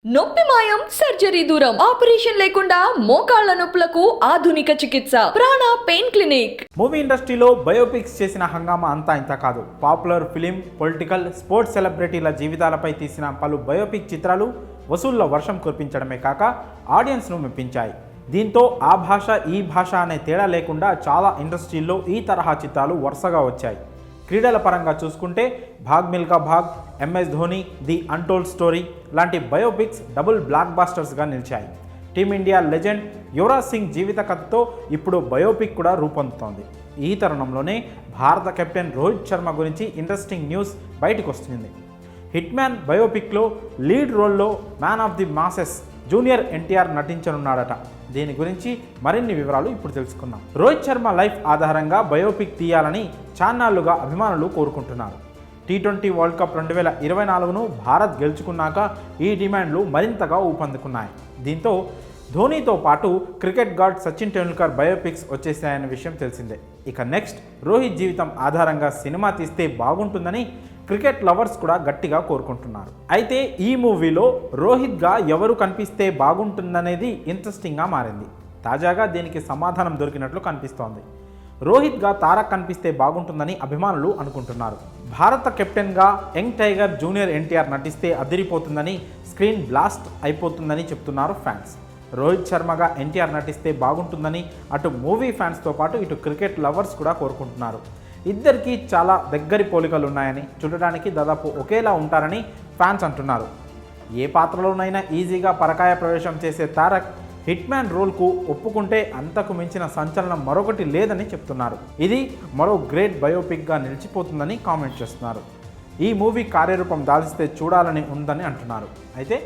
నొప్పి మాయం సర్జరీ దూరం ఆపరేషన్ లేకుండా మోకాళ్ల నొప్పులకు ఆధునిక చికిత్స ప్రాణ పెయిన్ క్లినిక్. మూవీ ఇండస్ట్రీలో బయోపిక్స్ చేసిన హంగామా అంతా ఇంత కాదు. పాపులర్ ఫిలిం, పొలిటికల్, స్పోర్ట్స్ సెలబ్రిటీల జీవితాలపై తీసిన పలు బయోపిక్ చిత్రాలు వసూళ్ల వర్షం కురిపించడమే కాక ఆడియన్స్ను మెప్పించాయి. దీంతో ఆ భాష ఈ భాష అనే తేడా లేకుండా చాలా ఇండస్ట్రీల్లో ఈ తరహా చిత్రాలు వరుసగా వచ్చాయి. క్రీడల పరంగా చూసుకుంటే Bhaag Milkha Bhaag, MS Dhoni, the untold story లాంటి బయోపిక్స్ డబుల్ బ్లాక్ బాస్టర్స్గా నిలిచాయి. టీమిండియా లెజెండ్ యువరాజ్ సింగ్ జీవిత కథతో ఇప్పుడు బయోపిక్ కూడా రూపొందుతోంది. ఈ తరుణంలోనే భారత కెప్టెన్ రోహిత్ శర్మ గురించి ఇంట్రెస్టింగ్ న్యూస్ బయటకు వస్తుంది. హిట్ మ్యాన్ బయోపిక్లో లీడ్ రోల్లో man of the masses junior NTR నటించనున్నాడట. దీని గురించి మరిన్ని వివరాలు ఇప్పుడు తెలుసుకుందాం. రోహిత్ శర్మ లైఫ్ ఆధారంగా బయోపిక్ తీయాలని చాన్నాళ్లుగా అభిమానులు కోరుకుంటున్నారు. T20 వరల్డ్ కప్ 2024ను భారత్ గెలుచుకున్నాక ఈ డిమాండ్లు మరింతగా ఊపందుకున్నాయి. దీంతో ధోనీతో పాటు cricket god Sachin Tendulkar biopics వచ్చేసాయన్న విషయం తెలిసిందే. ఇక నెక్స్ట్ రోహిత్ జీవితం ఆధారంగా సినిమా తీస్తే బాగుంటుందని క్రికెట్ లవర్స్ కూడా గట్టిగా కోరుకుంటున్నారు. అయితే ఈ మూవీలో రోహిత్గా ఎవరు కనిపిస్తే బాగుంటుందనేది ఇంట్రెస్టింగ్గా మారింది. తాజాగా దీనికి సమాధానం దొరికినట్లు కనిపిస్తోంది. రోహిత్గా తారక్ కనిపిస్తే బాగుంటుందని అభిమానులు అనుకుంటున్నారు. భారత కెప్టెన్గా యంగ్ టైగర్ జూనియర్ ఎన్టీఆర్ నటిస్తే అదిరిపోతుందని, స్క్రీన్ బ్లాస్ట్ అయిపోతుందని చెప్తున్నారు ఫ్యాన్స్. రోహిత్ శర్మగా ఎన్టీఆర్ నటిస్తే బాగుంటుందని అటు మూవీ ఫ్యాన్స్తో పాటు ఇటు క్రికెట్ లవర్స్ కూడా కోరుకుంటున్నారు. ఇద్దరికీ చాలా దగ్గరి పోలికలు ఉన్నాయని, చూడడానికి దాదాపు ఒకేలా ఉంటారని ఫ్యాన్స్ అంటున్నారు. ఏ పాత్రలోనైనా ఈజీగా పరకాయ ప్రవేశం చేసే తారక్ హిట్ మ్యాన్ రోల్కు ఒప్పుకుంటే అంతకు మించిన సంచలనం మరొకటి లేదని చెప్తున్నారు. ఇది మరో గ్రేట్ బయోపిక్గా నిలిచిపోతుందని కామెంట్ చేస్తున్నారు. ఈ మూవీ కార్యరూపం దాల్చితే చూడాలని ఉందని అంటున్నారు. అయితే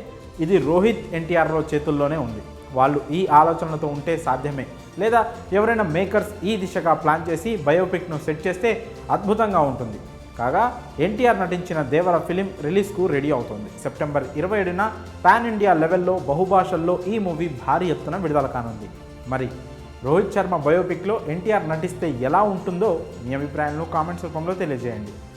ఇది రోహిత్ ఎన్టీఆర్ల చేతుల్లోనే ఉంది. వాళ్ళు ఈ ఆలోచనలతో ఉంటే సాధ్యమే, లేదా ఎవరైనా మేకర్స్ ఈ దిశగా ప్లాన్ చేసి బయోపిక్ను సెట్ చేస్తే అద్భుతంగా ఉంటుంది. కాగా ఎన్టీఆర్ నటించిన దేవర ఫిలిం రిలీజ్కు రెడీ అవుతోంది. సెప్టెంబర్ 27న పాన్ ఇండియా లెవెల్లో బహుభాషల్లో ఈ మూవీ భారీ ఎత్తున విడుదల కానుంది. మరి రోహిత్ శర్మ బయోపిక్లో ఎన్టీఆర్ నటిస్తే ఎలా ఉంటుందో మీ అభిప్రాయాలను కామెంట్స్ రూపంలో తెలియజేయండి.